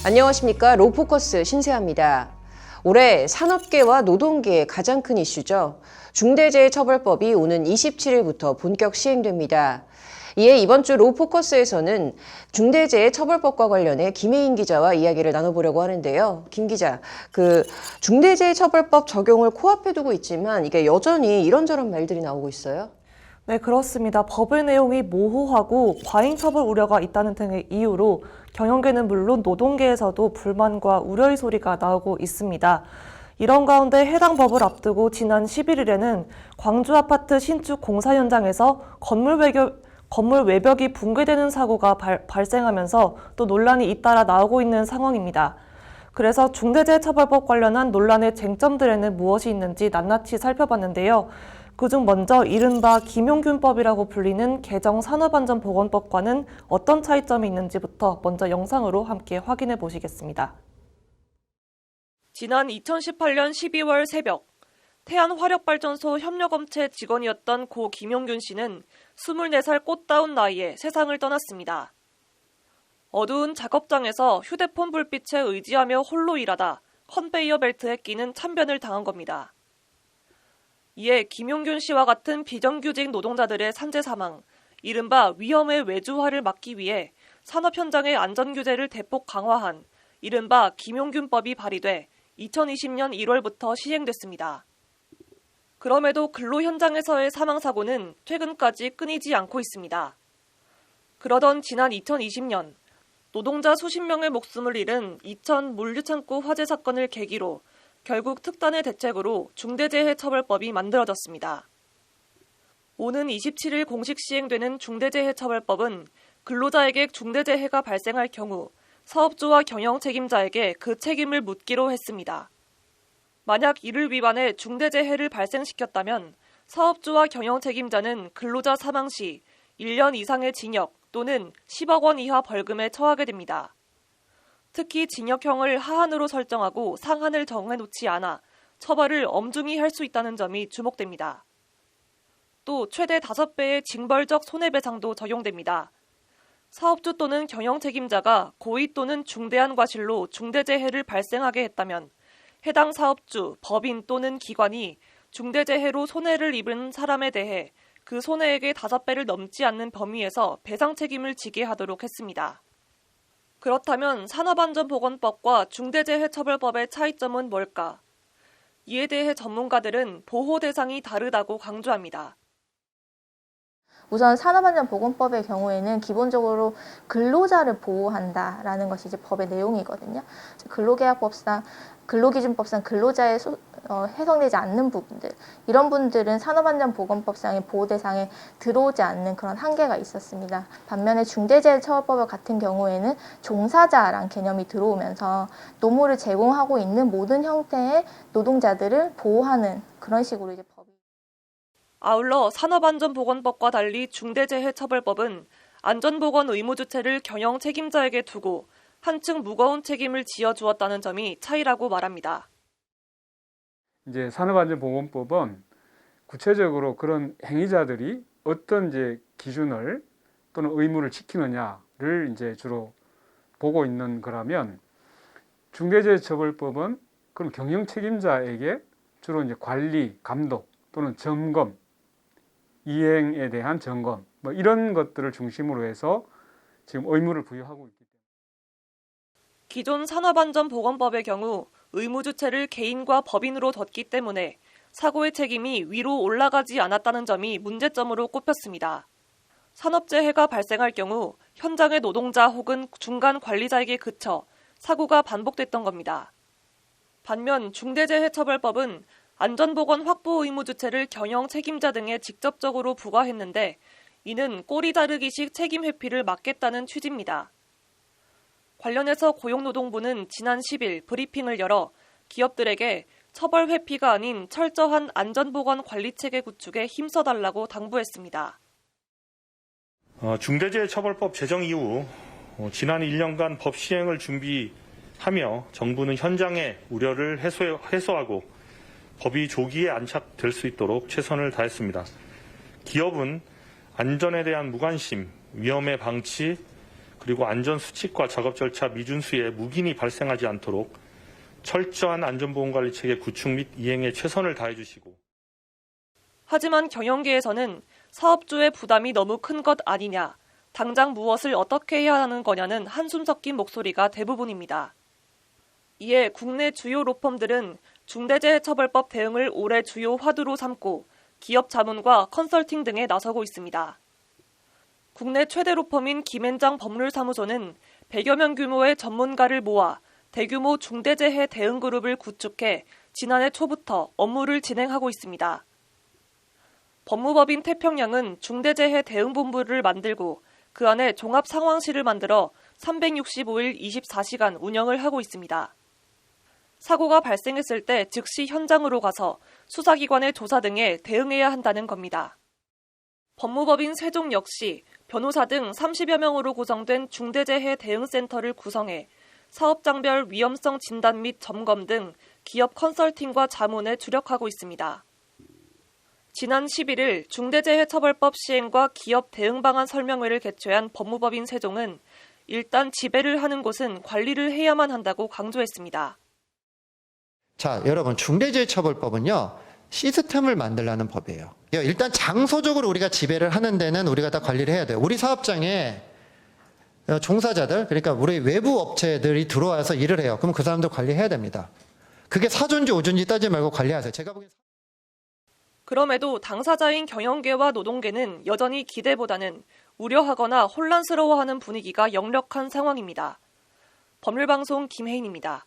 안녕하십니까. 로포커스 신세아입니다. 올해 산업계와 노동계의 가장 큰 이슈죠. 중대재해처벌법이 오는 27일부터 본격 시행됩니다. 이에 이번 주 로포커스에서는 중대재해처벌법과 관련해 김혜인 기자와 이야기를 나눠보려고 하는데요. 김 기자, 중대재해처벌법 적용을 코앞에 두고 있지만 이게 여전히 이런저런 말들이 나오고 있어요. 네, 그렇습니다. 법의 내용이 모호하고 과잉 처벌 우려가 있다는 등의 이유로 경영계는 물론 노동계에서도 불만과 우려의 소리가 나오고 있습니다. 이런 가운데 해당 법을 앞두고 지난 11일에는 광주 아파트 신축 공사 현장에서 건물 외벽이 붕괴되는 사고가 발생하면서 또 논란이 잇따라 나오고 있는 상황입니다. 그래서 중대재해처벌법 관련한 논란의 쟁점들에는 무엇이 있는지 낱낱이 살펴봤는데요. 그중 먼저 이른바 김용균법이라고 불리는 개정 산업안전보건법과는 어떤 차이점이 있는지부터 먼저 영상으로 함께 확인해 보시겠습니다. 지난 2018년 12월 새벽, 태안화력발전소 협력업체 직원이었던 고 김용균 씨는 24살 꽃다운 나이에 세상을 떠났습니다. 어두운 작업장에서 휴대폰 불빛에 의지하며 홀로 일하다 컨베이어 벨트에 끼는 참변을 당한 겁니다. 이에 김용균 씨와 같은 비정규직 노동자들의 산재 사망, 이른바 위험의 외주화를 막기 위해 산업 현장의 안전규제를 대폭 강화한 이른바 김용균법이 발의돼 2020년 1월부터 시행됐습니다. 그럼에도 근로 현장에서의 사망사고는 최근까지 끊이지 않고 있습니다. 그러던 지난 2020년, 노동자 수십 명의 목숨을 잃은 이천 물류창고 화재 사건을 계기로 결국 특단의 대책으로 중대재해처벌법이 만들어졌습니다. 오는 27일 공식 시행되는 중대재해처벌법은 근로자에게 중대재해가 발생할 경우 사업주와 경영 책임자에게 그 책임을 묻기로 했습니다. 만약 이를 위반해 중대재해를 발생시켰다면 사업주와 경영 책임자는 근로자 사망 시 1년 이상의 징역 또는 10억 원 이하 벌금에 처하게 됩니다. 특히 징역형을 하한으로 설정하고 상한을 정해놓지 않아 처벌을 엄중히 할 수 있다는 점이 주목됩니다. 또 최대 5배의 징벌적 손해배상도 적용됩니다. 사업주 또는 경영 책임자가 고의 또는 중대한 과실로 중대재해를 발생하게 했다면 해당 사업주, 법인 또는 기관이 중대재해로 손해를 입은 사람에 대해 그 손해액의 5배를 넘지 않는 범위에서 배상 책임을 지게 하도록 했습니다. 그렇다면 산업안전보건법과 중대재해처벌법의 차이점은 뭘까? 이에 대해 전문가들은 보호 대상이 다르다고 강조합니다. 우선 산업안전보건법의 경우에는 기본적으로 근로자를 보호한다라는 것이 이제 법의 내용이거든요. 근로계약법상, 근로기준법상 근로자에 해당되지 않는 부분들, 이런 분들은 산업안전보건법상의 보호 대상에 들어오지 않는 그런 한계가 있었습니다. 반면에 중대재해처벌법 같은 경우에는 종사자란 개념이 들어오면서 노무를 제공하고 있는 모든 형태의 노동자들을 보호하는 그런 식으로 이제 법이. 아울러 산업안전보건법과 달리 중대재해처벌법은 안전보건 의무주체를 경영 책임자에게 두고 한층 무거운 책임을 지어주었다는 점이 차이라고 말합니다. 이제 산업안전보건법은 구체적으로 그런 행위자들이 어떤 이제 기준을 또는 의무를 지키느냐를 이제 주로 보고 있는 거라면, 중대재해처벌법은 그럼 경영 책임자에게 주로 이제 관리, 감독 또는 점검, 이행에 대한 점검, 이런 것들을 중심으로 해서 지금 의무를 부여하고 있기 때문에. 기존 산업안전보건법의 경우 의무주체를 개인과 법인으로 뒀기 때문에 사고의 책임이 위로 올라가지 않았다는 점이 문제점으로 꼽혔습니다. 산업재해가 발생할 경우 현장의 노동자 혹은 중간 관리자에게 그쳐 사고가 반복됐던 겁니다. 반면 중대재해처벌법은 안전보건 확보 의무주체를 경영 책임자 등에 직접적으로 부과했는데, 이는 꼬리 자르기식 책임 회피를 막겠다는 취지입니다. 관련해서 고용노동부는 지난 10일 브리핑을 열어 기업들에게 처벌 회피가 아닌 철저한 안전보건 관리체계 구축에 힘써달라고 당부했습니다. 중대재해처벌법 제정 이후 지난 1년간 법 시행을 준비하며 정부는 현장의 우려를 해소하고 법이 조기에 안착될 수 있도록 최선을 다했습니다. 기업은 안전에 대한 무관심, 위험의 방치, 그리고 안전수칙과 작업 절차 미준수에 묵인이 발생하지 않도록 철저한 안전보건관리체계 구축 및 이행에 최선을 다해 주시고 하지만 경영계에서는 사업주의 부담이 너무 큰 것 아니냐, 당장 무엇을 어떻게 해야 하는 거냐는 한숨 섞인 목소리가 대부분입니다. 이에 국내 주요 로펌들은 중대재해처벌법 대응을 올해 주요 화두로 삼고 기업 자문과 컨설팅 등에 나서고 있습니다. 국내 최대 로펌인 김앤장 법률사무소는 100여 명 규모의 전문가를 모아 대규모 중대재해 대응그룹을 구축해 지난해 초부터 업무를 진행하고 있습니다. 법무법인 태평양은 중대재해 대응본부를 만들고 그 안에 종합상황실을 만들어 365일 24시간 운영을 하고 있습니다. 사고가 발생했을 때 즉시 현장으로 가서 수사기관의 조사 등에 대응해야 한다는 겁니다. 법무법인 세종 역시 변호사 등 30여 명으로 구성된 중대재해 대응센터를 구성해 사업장별 위험성 진단 및 점검 등 기업 컨설팅과 자문에 주력하고 있습니다. 지난 11일 중대재해처벌법 시행과 기업 대응 방안 설명회를 개최한 법무법인 세종은 일단 지배를 하는 곳은 관리를 해야만 한다고 강조했습니다. 자, 여러분, 중대재해처벌법은요, 시스템을 만들라는 법이에요. 일단 장소적으로 우리가 지배를 하는 데는 우리가 다 관리를 해야 돼요. 우리 사업장에 종사자들, 그러니까 우리 외부 업체들이 들어와서 일을 해요. 그럼 그 사람들 관리해야 됩니다. 그게 사존지 오존지 따지지 말고 관리하세요. 제가 보기엔. 그럼에도 당사자인 경영계와 노동계는 여전히 기대보다는 우려하거나 혼란스러워하는 분위기가 역력한 상황입니다. 법률방송 김혜인입니다.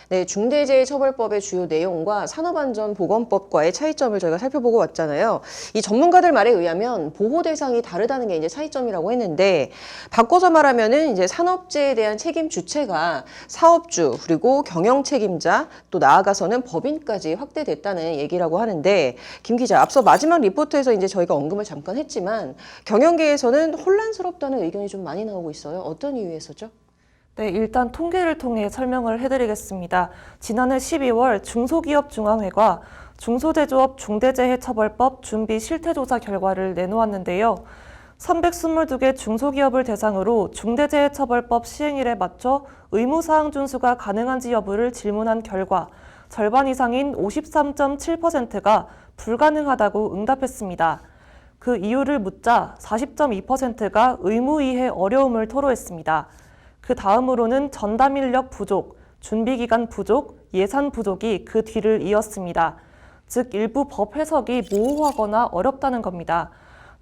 네, 중대재해처벌법의 주요 내용과 산업안전보건법과의 차이점을 저희가 살펴보고 왔잖아요. 이 전문가들 말에 의하면 보호 대상이 다르다는 게 이제 차이점이라고 했는데, 바꿔서 말하면은 이제 산업재해에 대한 책임 주체가 사업주, 그리고 경영 책임자, 또 나아가서는 법인까지 확대됐다는 얘기라고 하는데, 김 기자, 앞서 마지막 리포트에서 이제 저희가 언급을 잠깐 했지만 경영계에서는 혼란스럽다는 의견이 좀 많이 나오고 있어요. 어떤 이유에서죠? 네, 일단 통계를 통해 설명을 해드리겠습니다. 지난해 12월 중소기업중앙회가 중소제조업 중대재해처벌법 준비 실태조사 결과를 내놓았는데요. 322개 중소기업을 대상으로 중대재해처벌법 시행일에 맞춰 의무사항 준수가 가능한지 여부를 질문한 결과 절반 이상인 53.7%가 불가능하다고 응답했습니다. 그 이유를 묻자 40.2%가 의무 이해 어려움을 토로했습니다. 그 다음으로는 전담 인력 부족, 준비기간 부족, 예산 부족이 그 뒤를 이었습니다. 즉 일부 법 해석이 모호하거나 어렵다는 겁니다.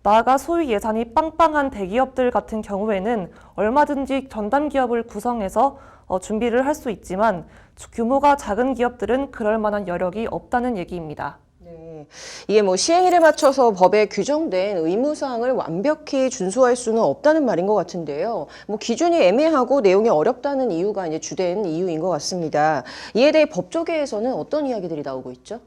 나아가 소위 예산이 빵빵한 대기업들 같은 경우에는 얼마든지 전담 기업을 구성해서 준비를 할 수 있지만 규모가 작은 기업들은 그럴 만한 여력이 없다는 얘기입니다. 네, 이게 뭐 시행일에 맞춰서 법에 규정된 의무사항을 완벽히 준수할 수는 없다는 말인 것 같은데요. 뭐 기준이 애매하고 내용이 어렵다는 이유가 이제 주된 이유인 것 같습니다. 이에 대해 법조계에서는 어떤 이야기들이 나오고 있죠?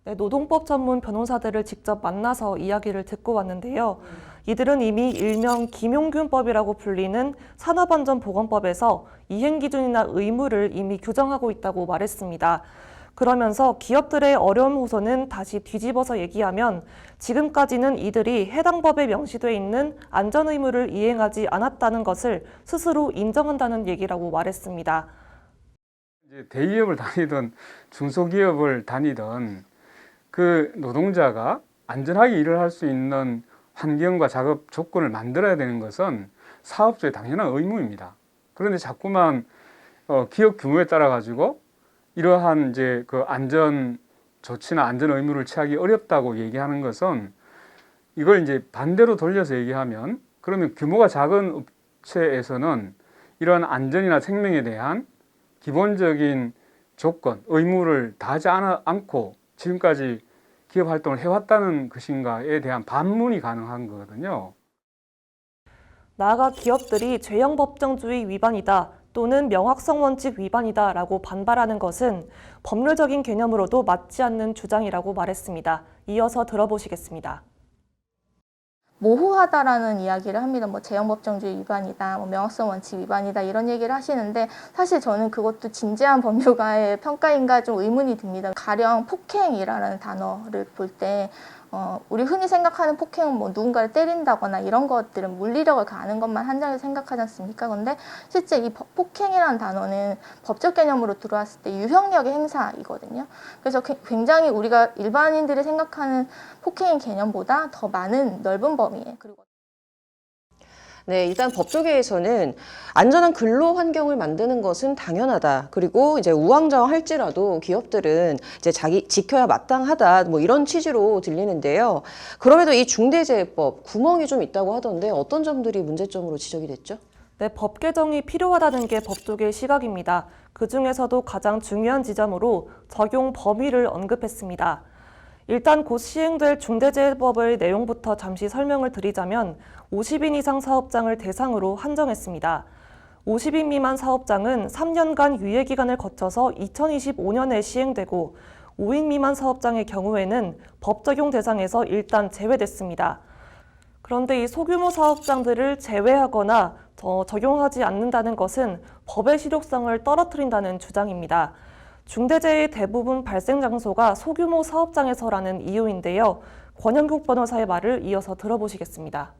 네, 노동법 전문 변호사들을 직접 만나서 이야기를 듣고 왔는데요. 이들은 이미 일명 김용균법이라고 불리는 산업안전보건법에서 이행기준이나 의무를 이미 규정하고 있다고 말했습니다. 그러면서 기업들의 어려운 호소는 다시 뒤집어서 얘기하면 지금까지는 이들이 해당 법에 명시돼 있는 안전 의무를 이행하지 않았다는 것을 스스로 인정한다는 얘기라고 말했습니다. 이제 대기업을 다니든 중소기업을 다니든 그 노동자가 안전하게 일을 할 수 있는 환경과 작업 조건을 만들어야 되는 것은 사업주의 당연한 의무입니다. 그런데 자꾸만 기업 규모에 따라 가지고 이러한 이제 그 안전 조치나 안전 의무를 취하기 어렵다고 얘기하는 것은 이걸 이제 반대로 돌려서 얘기하면 그러면 규모가 작은 업체에서는 이러한 안전이나 생명에 대한 기본적인 조건, 의무를 다하지 않고 지금까지 기업 활동을 해왔다는 것인가에 대한 반문이 가능한 거거든요. 나아가 기업들이 죄형 법정주의 위반이다 또는 명확성 원칙 위반이다라고 반발하는 것은 법률적인 개념으로도 맞지 않는 주장이라고 말했습니다. 이어서 들어보시겠습니다. 모호하다라는 이야기를 합니다. 뭐 재형법정주의 위반이다, 뭐 명확성 원칙 위반이다 이런 얘기를 하시는데 사실 저는 그것도 진지한 법률가의 평가인가 좀 의문이 듭니다. 가령 폭행이라는 단어를 볼 때 우리 흔히 생각하는 폭행은 뭐 누군가를 때린다거나 이런 것들은 물리력을 가하는 것만 한정해서 생각하지 않습니까? 근데 실제 이 폭행이라는 단어는 법적 개념으로 들어왔을 때 유형력의 행사이거든요. 그래서 굉장히 우리가 일반인들이 생각하는 폭행의 개념보다 더 많은 넓은 범위에 그리고 네, 일단 법조계에서는 안전한 근로 환경을 만드는 것은 당연하다. 그리고 이제 우왕좌왕할지라도 기업들은 이제 자기 지켜야 마땅하다. 뭐 이런 취지로 들리는데요. 그럼에도 이 중대재해법 구멍이 좀 있다고 하던데 어떤 점들이 문제점으로 지적이 됐죠? 네, 법 개정이 필요하다는 게 법조계의 시각입니다. 그중에서도 가장 중요한 지점으로 적용 범위를 언급했습니다. 일단 곧 시행될 중대재해법의 내용부터 잠시 설명을 드리자면 50인 이상 사업장을 대상으로 한정했습니다. 50인 미만 사업장은 3년간 유예기간을 거쳐서 2025년에 시행되고 5인 미만 사업장의 경우에는 법 적용 대상에서 일단 제외됐습니다. 그런데 이 소규모 사업장들을 제외하거나 적용하지 않는다는 것은 법의 실효성을 떨어뜨린다는 주장입니다. 중대재해의 대부분 발생 장소가 소규모 사업장에서라는 이유인데요. 권영국 변호사의 말을 이어서 들어보시겠습니다.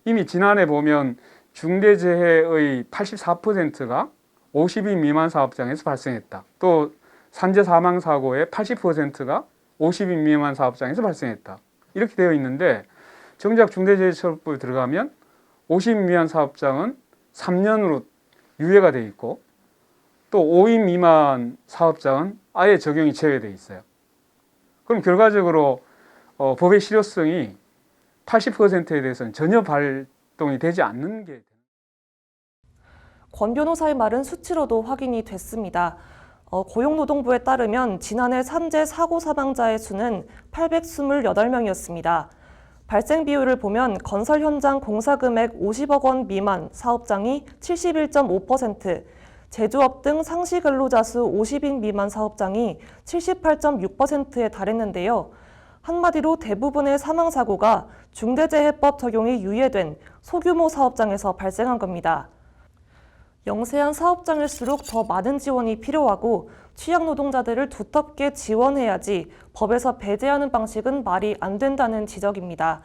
이미 지난해 보면 중대재해의 84%가 50인 미만 사업장에서 발생했다. 또 산재 사망 사고의 80%가 50인 미만 사업장에서 발생했다. 이렇게 되어 있는데 정작 중대재해처벌법에 들어가면 50인 미만 사업장은 3년으로 유예가 되어 있고 또 5인 미만 사업장은 아예 적용이 제외되어 있어요. 그럼 결과적으로 법의 실효성이 80%에 대해서는 전혀 발동이 되지 않는 게. 권 변호사의 말은 수치로도 확인이 됐습니다. 고용노동부에 따르면 지난해 산재 사고 사망자의 수는 828명이었습니다. 발생 비율을 보면 건설 현장 공사 금액 50억 원 미만 사업장이 71.5%, 제조업 등 상시 근로자 수 50인 미만 사업장이 78.6%에 달했는데요. 한마디로 대부분의 사망사고가 중대재해법 적용이 유예된 소규모 사업장에서 발생한 겁니다. 영세한 사업장일수록 더 많은 지원이 필요하고 취약 노동자들을 두텁게 지원해야지 법에서 배제하는 방식은 말이 안 된다는 지적입니다.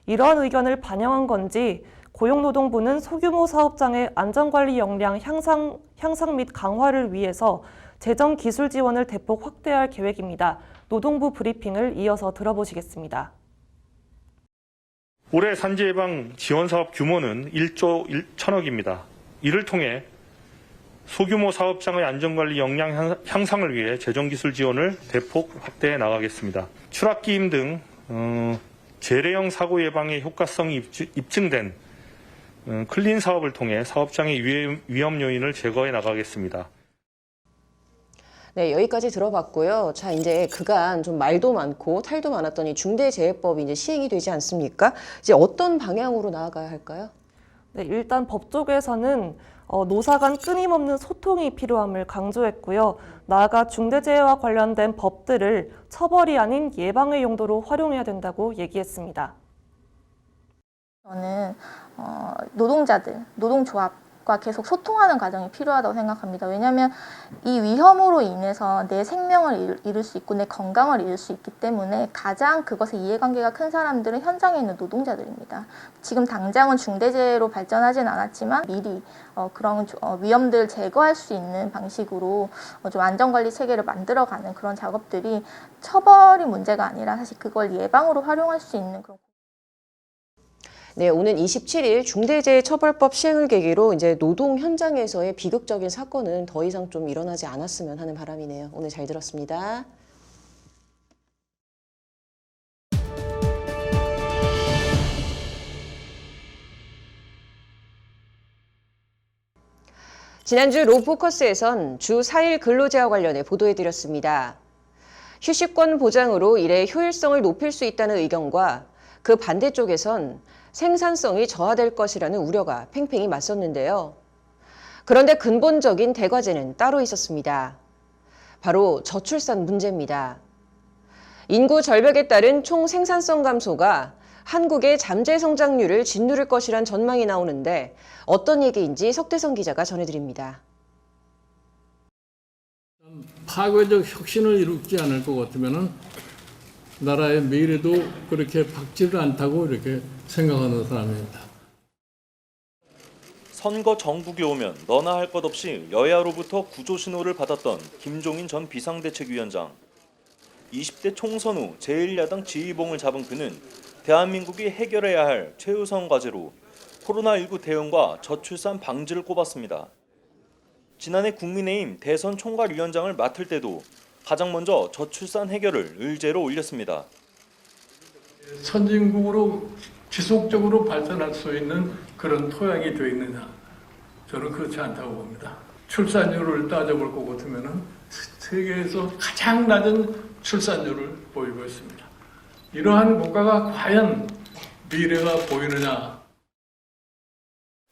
이러한 의견을 반영한 건지 고용노동부는 소규모 사업장의 안전관리 역량 향상 및 강화를 위해서 재정 기술 지원을 대폭 확대할 계획입니다. 노동부 브리핑을 이어서 들어보시겠습니다. 올해 산재 예방 지원 사업 규모는 1조 1천억입니다. 이를 통해 소규모 사업장의 안전관리 역량 향상을 위해 재정기술 지원을 대폭 확대해 나가겠습니다. 추락기임 등 재래형 사고 예방의 효과성이 입증된 클린 사업을 통해 사업장의 위험 요인을 제거해 나가겠습니다. 네, 여기까지 들어봤고요. 자, 이제 그간 좀 말도 많고 탈도 많았더니 중대재해법이 이제 시행이 되지 않습니까? 이제 어떤 방향으로 나아가야 할까요? 네, 일단 법 쪽에서는 노사 간 끊임없는 소통이 필요함을 강조했고요. 나아가 중대재해와 관련된 법들을 처벌이 아닌 예방의 용도로 활용해야 된다고 얘기했습니다. 저는 노동자들, 노동조합과 계속 소통하는 과정이 필요하다고 생각합니다. 왜냐하면 이 위험으로 인해서 내 생명을 잃을 수 있고 내 건강을 잃을 수 있기 때문에 가장 그것에 이해관계가 큰 사람들은 현장에 있는 노동자들입니다. 지금 당장은 중대재해로 발전하진 않았지만 미리 그런 위험들 제거할 수 있는 방식으로 좀 안전관리 체계를 만들어가는 그런 작업들이 처벌이 문제가 아니라 사실 그걸 예방으로 활용할 수 있는 그런. 네, 오는 27일 중대재해처벌법 시행을 계기로 이제 노동 현장에서의 비극적인 사건은 더 이상 좀 일어나지 않았으면 하는 바람이네요. 오늘 잘 들었습니다. 지난주 로포커스에선 주 4일 근로제와 관련해 보도해드렸습니다. 휴식권 보장으로 일의 효율성을 높일 수 있다는 의견과 그 반대쪽에선 생산성이 저하될 것이라는 우려가 팽팽히 맞섰는데요. 그런데 근본적인 대과제는 따로 있었습니다. 바로 저출산 문제입니다. 인구 절벽에 따른 총 생산성 감소가 한국의 잠재 성장률을 짓누를 것이란 전망이 나오는데 어떤 얘기인지 석대성 기자가 전해드립니다. 파괴적 혁신을 이루지 않을 것 같으면 나라의 미래도 그렇게 밝지를 않다고 이렇게 생각하는 사람입니다. 선거 정국이 오면 너나 할 것 없이 여야로부터 구조 신호를 받았던 김종인 전 비상대책위원장. 20대 총선 후 제1야당 지휘봉을 잡은 그는 대한민국이 해결해야 할 최우선 과제로 코로나19 대응과 저출산 방지를 꼽았습니다. 지난해 국민의힘 대선 총괄위원장을 맡을 때도 가장 먼저 저출산 해결을 의제로 올렸습니다. 선진국으로 지속적으로 발전할 수 있는 그런 토양이 되어 있느냐? 저는 그렇지 않다고 봅니다. 출산율을 따져볼 것 같으면 세계에서 가장 낮은 출산율을 보이고 있습니다. 이러한 국가가 과연 미래가 보이느냐?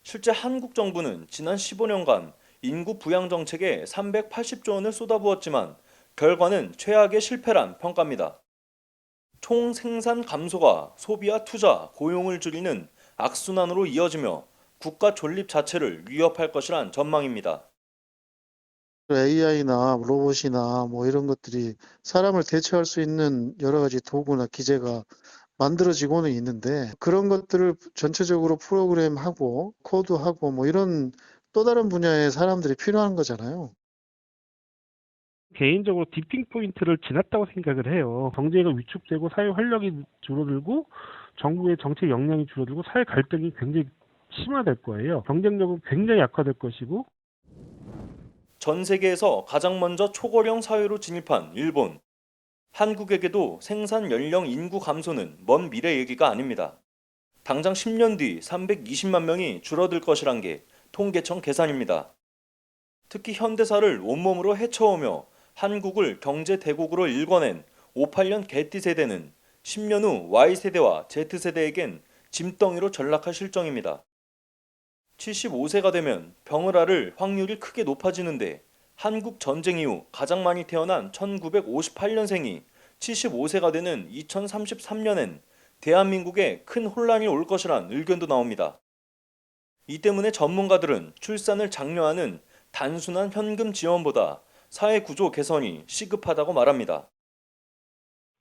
실제 한국 정부는 지난 15년간 인구 부양 정책에 380조 원을 쏟아부었지만 결과는 최악의 실패란 평가입니다. 총 생산 감소가 소비와 투자, 고용을 줄이는 악순환으로 이어지며 국가 존립 자체를 위협할 것이란 전망입니다. AI나 로봇이나 뭐 이런 것들이 사람을 대체할 수 있는 여러 가지 도구나 기제가 만들어지고는 있는데 그런 것들을 전체적으로 프로그램하고 코드하고 뭐 이런 또 다른 분야의 사람들이 필요한 거잖아요. 개인적으로 디핑 포인트를 지났다고 생각을 해요. 경제가 위축되고 사회 활력이 줄어들고 정부의 정책 역량이 줄어들고 사회 갈등이 굉장히 심화될 거예요. 경쟁력은 굉장히 약화될 것이고. 전 세계에서 가장 먼저 초고령 사회로 진입한 일본. 한국에게도 생산 연령 인구 감소는 먼 미래 얘기가 아닙니다. 당장 10년 뒤 320만 명이 줄어들 것이란 게 통계청 계산입니다. 특히 현대사를 온몸으로 헤쳐오며 한국을 경제 대국으로 일궈낸 58년 개띠 세대는 10년 후 Y세대와 Z세대에겐 짐덩이로 전락할 실정입니다. 75세가 되면 병을 앓을 확률이 크게 높아지는데 한국 전쟁 이후 가장 많이 태어난 1958년생이 75세가 되는 2033년엔 대한민국에 큰 혼란이 올 것이란 의견도 나옵니다. 이 때문에 전문가들은 출산을 장려하는 단순한 현금 지원보다 사회 구조 개선이 시급하다고 말합니다.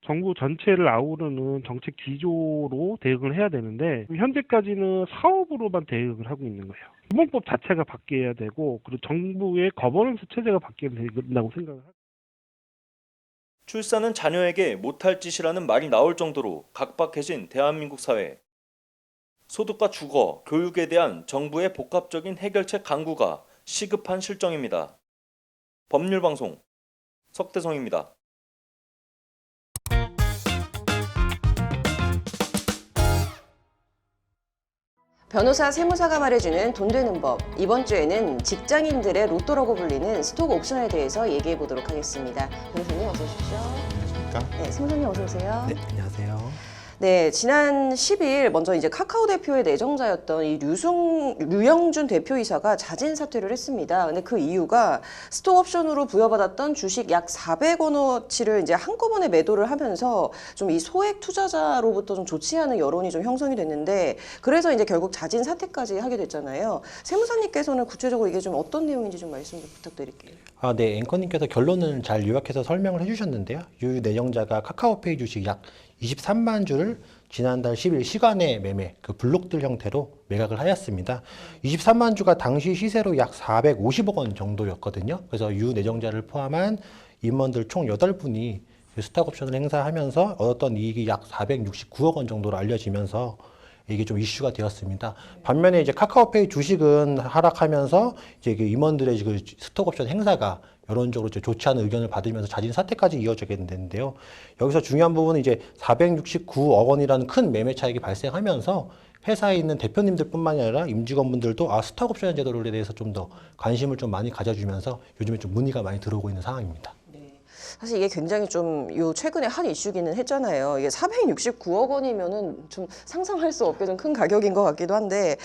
정부 전체를 아우르는 정책 기조로 대응을 해야 되는데 현재까지는 사업으로만 대응을 하고 있는 거예요. 기본법 자체가 바뀌어야 되고 그리고 정부의 거버넌스 체제가 바뀌어야 된다고 생각을 합니다. 출산은 자녀에게 못할 짓이라는 말이 나올 정도로 각박해진 대한민국 사회. 소득과 주거, 교육에 대한 정부의 복합적인 해결책 강구가 시급한 실정입니다. 법률방송 석대성입니다. 변호사, 세무사가 말해주는 돈 되는 법. 이번 주에는 직장인들의 로또라고 불리는 스톡 옵션에 대해서 얘기해 보도록 하겠습니다. 변호사님 어서 오십시오. 안녕하십니까? 네, 세무사님 어서 오세요. 네, 안녕하세요. 네, 지난 10일 먼저 이제 카카오 대표의 내정자였던 이 류영준 대표이사가 자진 사퇴를 했습니다. 근데 그 이유가 스톡 옵션으로 부여받았던 주식 약 400원어치를 이제 한꺼번에 매도를 하면서 좀 이 소액 투자자로부터 좀 좋지 않은 여론이 좀 형성이 됐는데 그래서 이제 결국 자진 사퇴까지 하게 됐잖아요. 세무사님께서는 구체적으로 이게 좀 어떤 내용인지 좀 말씀 좀 부탁드릴게요. 네, 앵커님께서 결론을 잘 요약해서 설명을 해주셨는데요. 유 내정자가 카카오페이 주식 약 23만 주를 지난달 10일 시간의 매매, 그 블록들 형태로 매각을 하였습니다. 23만 주가 당시 시세로 약 450억 원 정도였거든요. 그래서 유 내정자를 포함한 임원들 총 8분이 스탁 옵션을 행사하면서 얻었던 이익이 약 469억 원 정도로 알려지면서 이게 좀 이슈가 되었습니다. 반면에 이제 카카오페이 주식은 하락하면서 이제 임원들의 그 스톡 옵션 행사가 여론적으로 이제 좋지 않은 의견을 받으면서 자진 사퇴까지 이어지게 됐는데요. 여기서 중요한 부분은 이제 469억 원이라는 큰 매매 차익이 발생하면서 회사에 있는 대표님들뿐만이 아니라 임직원분들도 스톡 옵션 제도에 대해서 좀 더 관심을 좀 많이 가져주면서 요즘에 좀 문의가 많이 들어오고 있는 상황입니다. 사실 이게 굉장히 좀 요 최근에 한 이슈기는 했잖아요. 이게 469억 원이면은 좀 상상할 수 없게 좀 큰 가격인 것 같기도 한데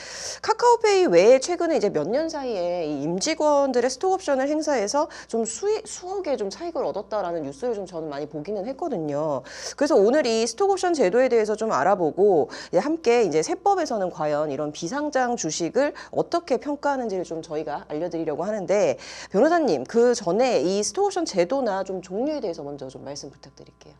카카오페이 외에 최근에 이제 몇 년 사이에 이 임직원들의 스톡 옵션을 행사해서 좀 수억의 좀 차익을 얻었다라는 뉴스를 좀 저는 많이 보기는 했거든요. 그래서 오늘 이 스톡 옵션 제도에 대해서 좀 알아보고 함께 이제 세법에서는 과연 이런 비상장 주식을 어떻게 평가하는지를 좀 저희가 알려드리려고 하는데 변호사님 그 전에 이 스톡 옵션 제도나 좀 종류에 대해서 먼저 좀 말씀 부탁드릴게요.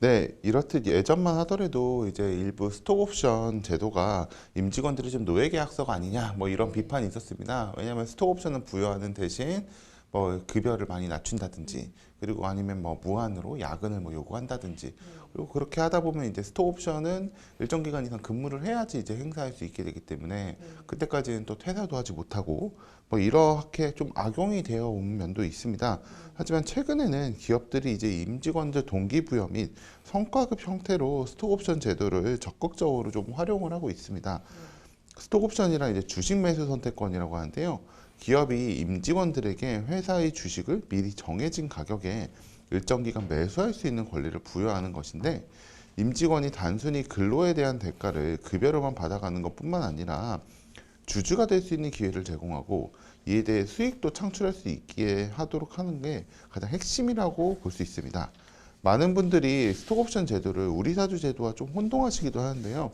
네, 이렇듯 예전만 하더라도 이제 일부 스톡옵션 제도가 임직원들이 좀 노예계약서가 아니냐 뭐 이런 비판이 있었습니다. 왜냐하면 스톡옵션은 부여하는 대신 뭐 급여를 많이 낮춘다든지 그리고 아니면 뭐 무한으로 야근을 뭐 요구한다든지 그리고 그렇게 하다 보면 이제 스톡옵션은 일정 기간 이상 근무를 해야지 이제 행사할 수 있게 되기 때문에 그때까지는 또 퇴사도 하지 못하고 뭐 이렇게 좀 악용이 되어 온 면도 있습니다. 하지만 최근에는 기업들이 이제 임직원들 동기부여 및 성과급 형태로 스톡옵션 제도를 적극적으로 좀 활용을 하고 있습니다. 스톡옵션이란 이제 주식 매수 선택권이라고 하는데요. 기업이 임직원들에게 회사의 주식을 미리 정해진 가격에 일정 기간 매수할 수 있는 권리를 부여하는 것인데 임직원이 단순히 근로에 대한 대가를 급여로만 받아가는 것뿐만 아니라 주주가 될 수 있는 기회를 제공하고 이에 대해 수익도 창출할 수 있게 하도록 하는 게 가장 핵심이라고 볼 수 있습니다. 많은 분들이 스톡옵션 제도를 우리사주 제도와 좀 혼동하시기도 하는데요.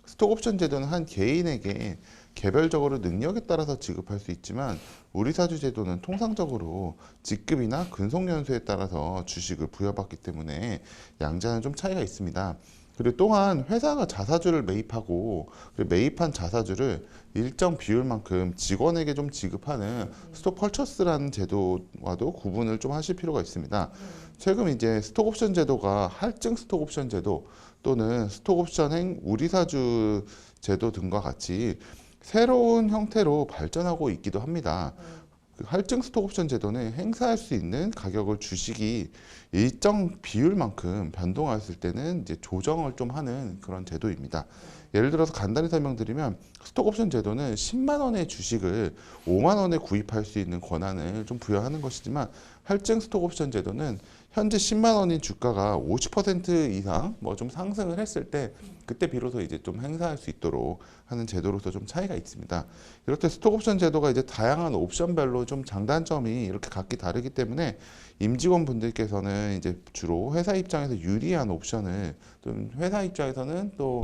스톡옵션 제도는 한 개인에게 개별적으로 능력에 따라서 지급할 수 있지만 우리사주 제도는 통상적으로 직급이나 근속연수에 따라서 주식을 부여받기 때문에 양자는 좀 차이가 있습니다. 그리고 또한 회사가 자사주를 매입하고 매입한 자사주를 일정 비율만큼 직원에게 좀 지급하는 스톡 펄처스라는 제도와도 구분을 좀 하실 필요가 있습니다. 최근 이제 스톡옵션 제도가 할증 스톡옵션 제도 또는 스톡옵션행 우리사주 제도 등과 같이 새로운 형태로 발전하고 있기도 합니다. 할증 스톡옵션 제도는 행사할 수 있는 가격을 주식이 일정 비율만큼 변동했을 때는 이제 조정을 좀 하는 그런 제도입니다. 예를 들어서 간단히 설명드리면 스톡옵션 제도는 10만 원의 주식을 5만 원에 구입할 수 있는 권한을 좀 부여하는 것이지만 할증 스톡옵션 제도는 현재 10만 원인 주가가 50% 이상 뭐 좀 상승을 했을 때 그때 비로소 이제 좀 행사할 수 있도록 하는 제도로서 좀 차이가 있습니다. 이렇게 스톡옵션 제도가 이제 다양한 옵션별로 좀 장단점이 이렇게 각기 다르기 때문에 임직원 분들께서는 이제 주로 회사 입장에서 유리한 옵션을 좀 회사 입장에서는 또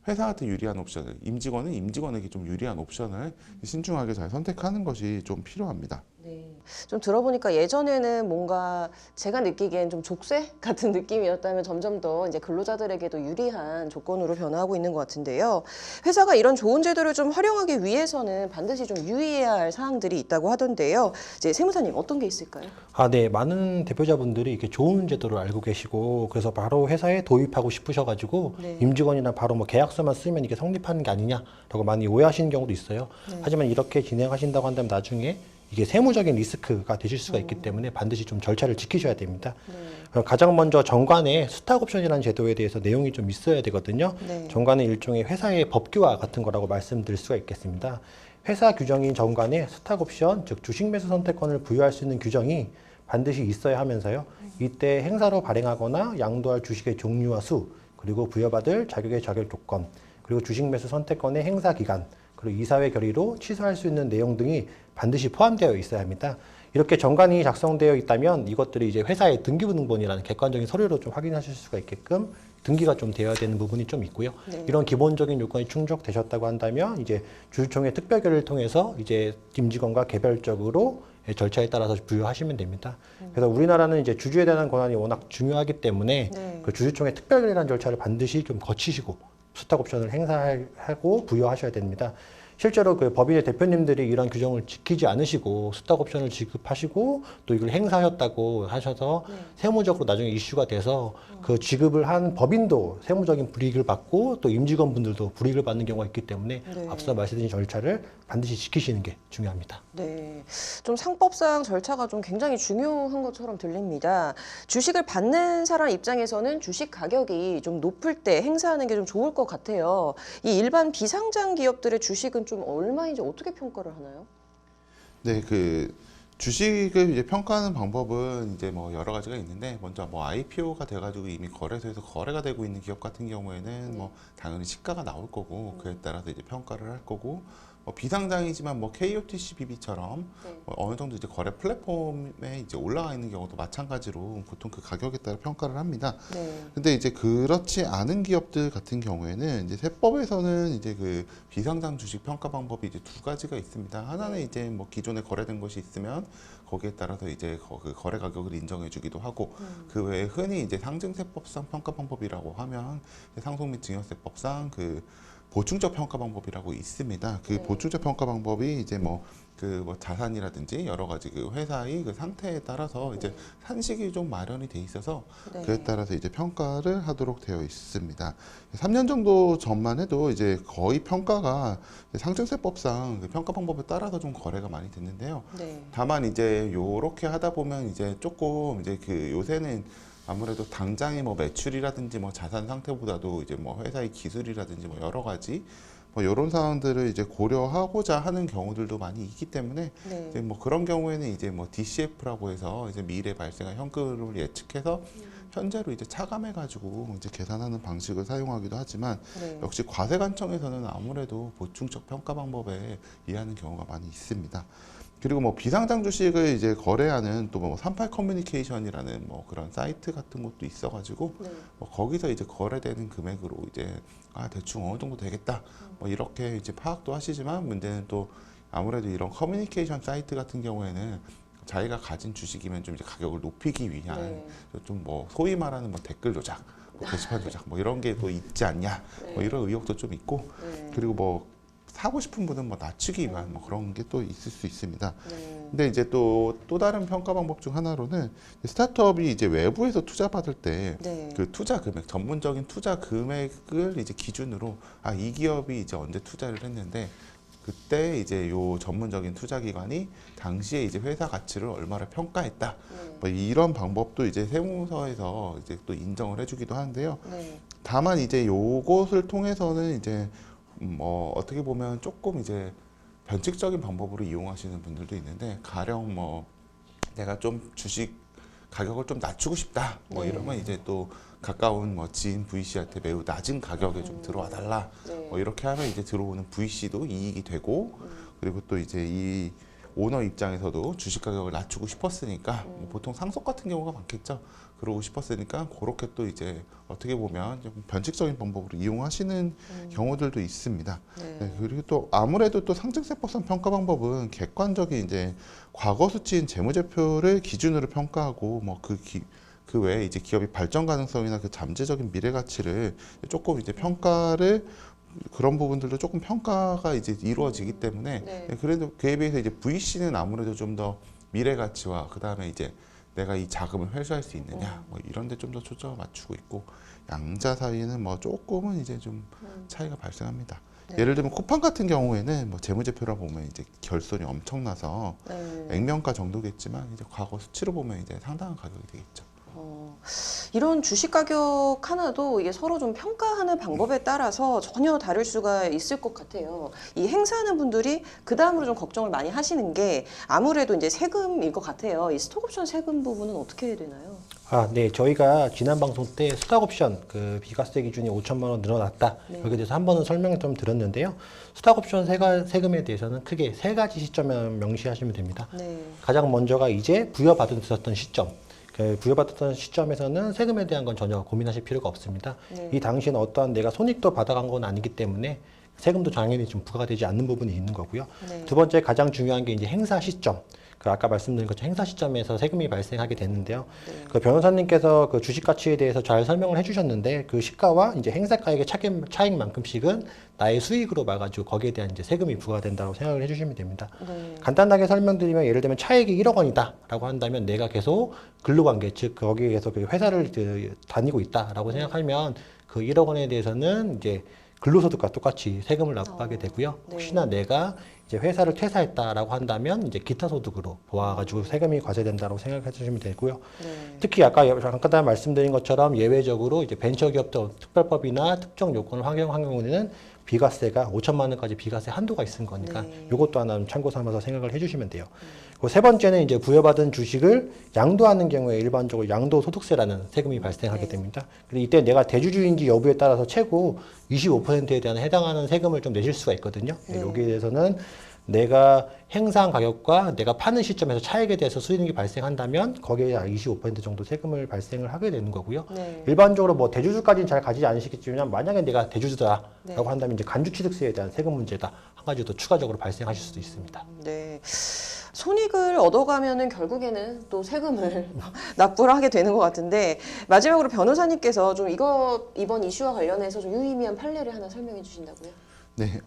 회사한테 유리한 옵션을 임직원은 임직원에게 좀 유리한 옵션을 신중하게 잘 선택하는 것이 좀 필요합니다. 네. 좀 들어보니까 예전에는 뭔가 제가 느끼기엔 좀 족쇄 같은 느낌이었다면 점점 더 이제 근로자들에게도 유리한 조건으로 변화하고 있는 것 같은데요. 회사가 이런 좋은 제도를 좀 활용하기 위해서는 반드시 좀 유의해야 할 사항들이 있다고 하던데요. 이제 세무사님 어떤 게 있을까요? 네. 많은 대표자분들이 이렇게 좋은 제도를 알고 계시고 그래서 바로 회사에 도입하고 싶으셔가지고 네. 임직원이나 바로 뭐 계약서만 쓰면 이게 성립하는 게 아니냐라고 많이 오해하시는 경우도 있어요. 네. 하지만 이렇게 진행하신다고 한다면 나중에 이게 세무적인 리스크가 되실 수가 있기 때문에 반드시 좀 절차를 지키셔야 됩니다. 네. 가장 먼저 정관에 스탁옵션이라는 제도에 대해서 내용이 좀 있어야 되거든요. 네. 정관은 일종의 회사의 법규와 같은 거라고 말씀드릴 수가 있겠습니다. 회사 규정인 정관에 스탁옵션, 즉 주식 매수 선택권을 부여할 수 있는 규정이 반드시 있어야 하면서요. 이때 행사로 발행하거나 양도할 주식의 종류와 수, 그리고 부여받을 자격의 자격 조건, 그리고 주식 매수 선택권의 행사 기간, 그리고 이사회 결의로 취소할 수 있는 내용 등이 반드시 포함되어 있어야 합니다. 이렇게 정관이 작성되어 있다면 이것들이 이제 회사의 등기부등본이라는 객관적인 서류로 좀 확인하실 수가 있게끔 등기가 좀 되어야 되는 부분이 좀 있고요. 네. 이런 기본적인 요건이 충족되셨다고 한다면 이제 주주총회 특별결의를 통해서 이제 임직원과 개별적으로 절차에 따라서 부여하시면 됩니다. 그래서 우리나라는 이제 주주에 대한 권한이 워낙 중요하기 때문에 네. 그 주주총회 특별결의라는 절차를 반드시 좀 거치시고 스탁옵션을 행사하고 부여하셔야 됩니다. 실제로 그 법인의 대표님들이 이런 규정을 지키지 않으시고 스탁옵션을 지급하시고 또 이걸 행사하셨다고 하셔서 네. 세무적으로 나중에 이슈가 돼서 그 지급을 한 법인도 세무적인 불이익을 받고 또 임직원분들도 불이익을 받는 경우가 있기 때문에 네. 앞서 말씀드린 절차를 반드시 지키시는 게 중요합니다. 네, 좀 상법상 절차가 좀 굉장히 중요한 것처럼 들립니다. 주식을 받는 사람 입장에서는 주식 가격이 좀 높을 때 행사하는 게 좀 좋을 것 같아요. 이 일반 비상장 기업들의 주식은 좀 얼마인지 어떻게 평가를 하나요? 네, 그 주식을 이제 평가하는 방법은 이제 뭐 여러 가지가 있는데 먼저 뭐 IPO가 돼가지고 이미 거래소에서 거래가 되고 있는 기업 같은 경우에는 뭐 당연히 시가가 나올 거고 그에 따라서 이제 평가를 할 거고 비상장이지만 뭐 KOTC BB처럼 네. 어느 정도 이제 거래 플랫폼에 이제 올라가 있는 경우도 마찬가지로 보통 그 가격에 따라 평가를 합니다. 네. 근데 이제 그렇지 않은 기업들 같은 경우에는 이제 세법에서는 이제 그 비상장 주식 평가 방법이 이제 두 가지가 있습니다. 하나는 이제 뭐 기존에 거래된 것이 있으면 거기에 따라서 이제 그 거래 가격을 인정해주기도 하고 그 외에 흔히 이제 상증세법상 평가 방법이라고 하면 상속 및 증여세법상 그 보충적 평가 방법이라고 있습니다. 그 네. 보충적 평가 방법이 이제 뭐 자산이라든지 여러 가지 그 회사의 그 상태에 따라서 이제 산식이 좀 마련이 돼 있어서 네. 그에 따라서 이제 평가를 하도록 되어 있습니다. 3년 정도 전만 해도 이제 거의 평가가 상증세법상 그 평가 방법에 따라서 좀 거래가 많이 됐는데요. 네. 다만 이제 요렇게 하다 보면 이제 조금 이제 그 요새는 아무래도 당장의 뭐 매출이라든지 뭐 자산 상태보다도 이제 뭐 회사의 기술이라든지 뭐 여러 가지 뭐 이런 상황들을 이제 고려하고자 하는 경우들도 많이 있기 때문에 네. 이제 뭐 그런 경우에는 이제 뭐 DCF라고 해서 이제 미래 발생할 현금을 예측해서 현재로 이제 차감해 가지고 이제 계산하는 방식을 사용하기도 하지만 네. 역시 과세 관청에서는 아무래도 보충적 평가 방법에 이해하는 경우가 많이 있습니다. 그리고 뭐 비상장 주식을 이제 거래하는 또 뭐 38 커뮤니케이션이라는 뭐 그런 사이트 같은 것도 있어가지고 네. 뭐 거기서 이제 거래되는 금액으로 이제 대충 어느 정도 되겠다 뭐 이렇게 이제 파악도 하시지만 문제는 또 아무래도 이런 커뮤니케이션 사이트 같은 경우에는 자기가 가진 주식이면 좀 이제 가격을 높이기 위한 네. 좀 뭐 소위 말하는 뭐 댓글 조작, 뭐 게시판 조작 뭐 이런 게 또 있지 않냐 뭐 이런 의혹도 좀 있고 네. 그리고 뭐 사고 싶은 분은 뭐 낮추기 위한 뭐 그런 게 또 있을 수 있습니다. 네. 근데 이제 또 다른 평가 방법 중 하나로는 스타트업이 이제 외부에서 투자 받을 때 네. 그 투자 금액, 전문적인 투자 금액을 이제 기준으로 이 기업이 이제 언제 투자를 했는데 그때 이제 요 전문적인 투자 기관이 당시에 이제 회사 가치를 얼마를 평가했다. 네. 뭐 이런 방법도 이제 세무서에서 이제 또 인정을 해주기도 하는데요. 네. 다만 이제 요것을 통해서는 이제 뭐 어떻게 보면 조금 이제 변칙적인 방법으로 이용하시는 분들도 있는데 가령 뭐 내가 좀 주식 가격을 좀 낮추고 싶다 뭐 네. 이러면 이제 또 가까운 뭐 지인 VC한테 매우 낮은 가격에 좀 들어와 달라 네. 뭐 이렇게 하면 이제 들어오는 VC도 이익이 되고 그리고 또 이제 이 오너 입장에서도 주식 가격을 낮추고 싶었으니까 뭐 보통 상속 같은 경우가 많겠죠. 그러고 싶었으니까 그렇게 또 이제 어떻게 보면 좀 변칙적인 방법으로 이용하시는 경우들도 있습니다. 네. 네, 그리고 또 아무래도 또 상증세법상 평가 방법은 객관적인 이제 과거 수치인 재무제표를 기준으로 평가하고 뭐 그 외에 이제 기업의 발전 가능성이나 그 잠재적인 미래 가치를 조금 이제 평가를 그런 부분들도 조금 평가가 이제 이루어지기 때문에 네. 그래도 그에 비해서 이제 VC는 아무래도 좀 더 미래 가치와 그 다음에 이제 내가 이 자금을 회수할 수 있느냐 뭐 이런 데 좀 더 초점을 맞추고 있고 양자 사이에는 뭐 조금은 이제 좀 차이가 발생합니다. 네. 예를 들면 쿠팡 같은 경우에는 뭐 재무제표라 보면 이제 결손이 엄청나서 네. 액면가 정도겠지만 이제 과거 수치로 보면 이제 상당한 가격이 되겠죠. 이런 주식 가격 하나도 이게 서로 좀 평가하는 방법에 따라서 전혀 다를 수가 있을 것 같아요. 이 행사하는 분들이 그 다음으로 좀 걱정을 많이 하시는 게 아무래도 이제 세금일 것 같아요. 이 스톡옵션 세금 부분은 어떻게 해야 되나요? 네. 저희가 지난 방송 때 스탁옵션 그 비과세 기준이 5천만 원 늘어났다. 네. 여기에 대해서 한 번은 설명을 좀 드렸는데요. 스탁옵션 세금에 대해서는 크게 세 가지 시점에 명시하시면 됩니다. 네. 가장 먼저가 이제 부여받았던 시점. 그 부여받았던 시점에서는 세금에 대한 건 전혀 고민하실 필요가 없습니다. 네. 이 당시에는 어떠한 내가 손익도 받아간 건 아니기 때문에 세금도 당연히 좀 부과가 되지 않는 부분이 있는 거고요. 네. 두 번째 가장 중요한 게 이제 행사 시점. 그 아까 말씀드린 것처럼 행사 시점에서 세금이 발생하게 되는데요. 네. 그 변호사님께서 그 주식 가치에 대해서 잘 설명을 해주셨는데 그 시가와 이제 행사가액의 차익만큼씩은 나의 수익으로 봐가지고 거기에 대한 이제 세금이 부과된다고 생각을 해주시면 됩니다. 네. 간단하게 설명드리면 예를 들면 차익이 1억 원이다라고 한다면 내가 계속 근로관계 즉 거기에서 그 회사를 다니고 있다라고 생각하면 그 1억 원에 대해서는 이제 근로소득과 똑같이 세금을 납부하게 되고요. 네. 혹시나 내가 이제 회사를 퇴사했다라고 한다면 이제 기타 소득으로 보아가지고 세금이 과세된다고 생각해 주시면 되고요. 네. 특히 아까 잠깐 말씀드린 것처럼 예외적으로 이제 벤처기업도 특별법이나 특정 요건을 확인한 경우에는 비과세가 5천만 원까지 비과세 한도가 있는 거니까 네. 이것도 하나 참고 삼아서 생각을 해주시면 돼요. 세 번째는 이제 부여받은 주식을 양도하는 경우에 일반적으로 양도소득세라는 세금이 발생하게 됩니다. 그리고 이때 내가 대주주인지 여부에 따라서 최고 25%에 대한 해당하는 세금을 좀 내실 수가 있거든요. 여기에 대해서는 내가 행사한 가격과 내가 파는 시점에서 차익에 대해서 수익이 발생한다면 거기에 25% 정도 세금을 발생을 하게 되는 거고요. 일반적으로 뭐 대주주까지는 잘 가지지 않으시겠지만 만약에 내가 대주주다라고 한다면 이제 간주취득세에 대한 세금 문제가 한 가지 더 추가적으로 발생하실 수도 있습니다. 네. 손익을 얻어가면은 결국에는 또 세금을 납부를 하게 되는 것 같은데, 마지막으로 변호사님께서 좀 이번 이슈와 관련해서 좀 유의미한 판례를 하나 설명해 주신다고요? 네,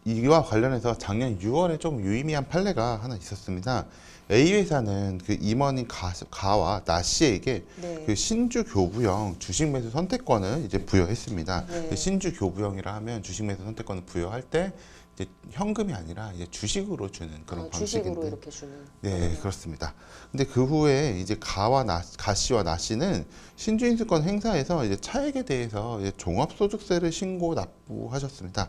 이와 관련해서 작년 6월에 좀 유의미한 판례가 하나 있었습니다. A 회사는 그 임원인 가와 나 씨에게 그 신주 교부형 주식 매수 선택권을 이제 부여했습니다. 그 신주 교부형이라 하면 주식 매수 선택권을 부여할 때 이제 현금이 아니라 이제 주식으로 주는 그런 방식인데. 주식으로 이렇게 주는. 네, 그렇습니다. 근데 그 후에 이제 가 씨와 나 씨는 신주인수권 행사에서 이제 차액에 대해서 이제 종합소득세를 신고 납부하셨습니다.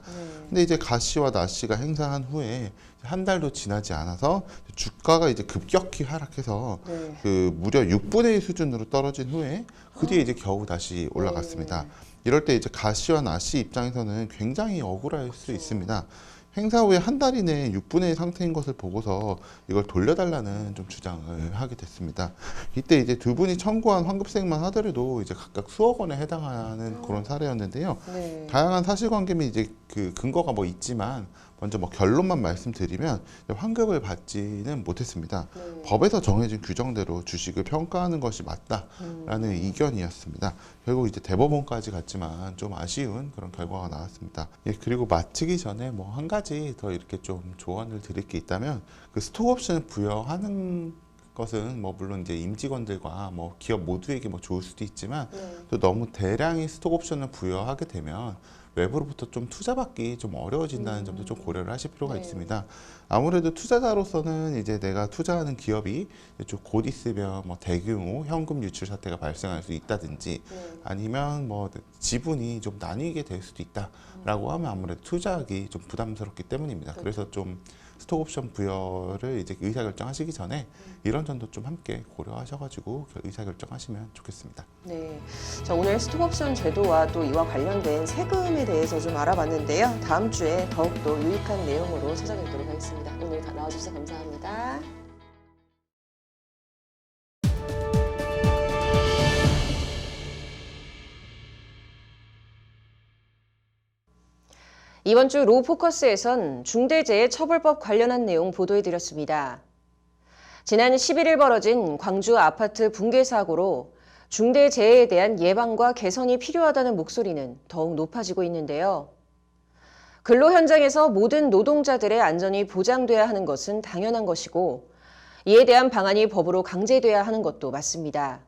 근데 이제 가 씨와 나 씨가 행사한 후에 한 달도 지나지 않아서 주가가 이제 급격히 하락해서 그 무려 6분의 1 수준으로 떨어진 후에 그 뒤에 이제 겨우 다시 올라갔습니다. 이럴 때 이제 가 씨와 나 씨 입장에서는 굉장히 억울할 수 있습니다. 행사 후에 한 달 이내에 6분의 1 상태인 것을 보고서 이걸 돌려달라는 좀 주장을 하게 됐습니다. 이때 이제 두 분이 청구한 환급세액만 하더라도 이제 각각 수억 원에 해당하는 그런 사례였는데요. 다양한 사실관계 및 이제 그 근거가 뭐 있지만 먼저 뭐 결론만 말씀드리면 환급을 받지는 못했습니다. 법에서 정해진 규정대로 주식을 평가하는 것이 맞다라는 의견이었습니다. 결국 이제 대법원까지 갔지만 좀 아쉬운 그런 결과가 나왔습니다. 그리고 마치기 전에 뭐 한 가지 더 이렇게 좀 조언을 드릴 게 있다면, 그 스톡옵션을 부여하는 것은 뭐 물론 이제 임직원들과 뭐 기업 모두에게 뭐 좋을 수도 있지만 또 너무 대량의 스톡옵션을 부여하게 되면 외부로부터 좀 투자받기 좀 어려워진다는 점도 좀 고려를 하실 필요가 있습니다. 아무래도 투자자로서는 이제 내가 투자하는 기업이 좀 곧 있으면 뭐 대규모 현금 유출 사태가 발생할 수 있다든지 아니면 뭐 지분이 좀 나뉘게 될 수도 있다라고 하면 아무래도 투자하기 좀 부담스럽기 때문입니다. 그래서 좀 스톡옵션 부여를 이제 의사결정하시기 전에 이런 점도 좀 함께 고려하셔가지고 의사결정하시면 좋겠습니다. 네, 자, 오늘 스톡옵션 제도와 또 이와 관련된 세금에 대해서 좀 알아봤는데요. 다음 주에 더욱더 유익한 내용으로 찾아뵙도록 하겠습니다. 오늘 다 나와주셔서 감사합니다. 이번 주 로포커스에선 중대재해처벌법 관련한 내용 보도해드렸습니다. 지난 11일 벌어진 광주 아파트 붕괴 사고로 중대재해에 대한 예방과 개선이 필요하다는 목소리는 더욱 높아지고 있는데요. 근로 현장에서 모든 노동자들의 안전이 보장돼야 하는 것은 당연한 것이고, 이에 대한 방안이 법으로 강제돼야 하는 것도 맞습니다.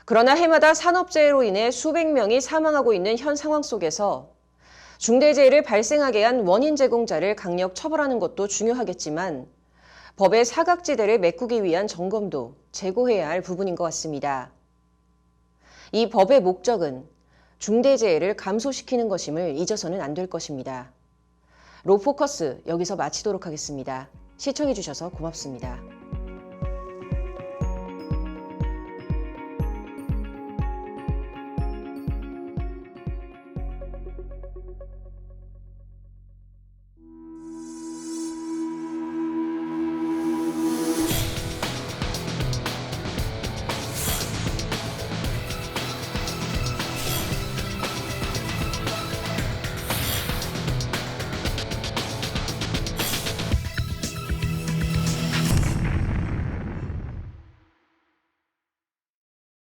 그러나 해마다 산업재해로 인해 수백 명이 사망하고 있는 현 상황 속에서 중대재해를 발생하게 한 원인 제공자를 강력 처벌하는 것도 중요하겠지만, 법의 사각지대를 메꾸기 위한 점검도 제고해야 할 부분인 것 같습니다. 이 법의 목적은 중대재해를 감소시키는 것임을 잊어서는 안 될 것입니다. 로포커스 여기서 마치도록 하겠습니다. 시청해주셔서 고맙습니다.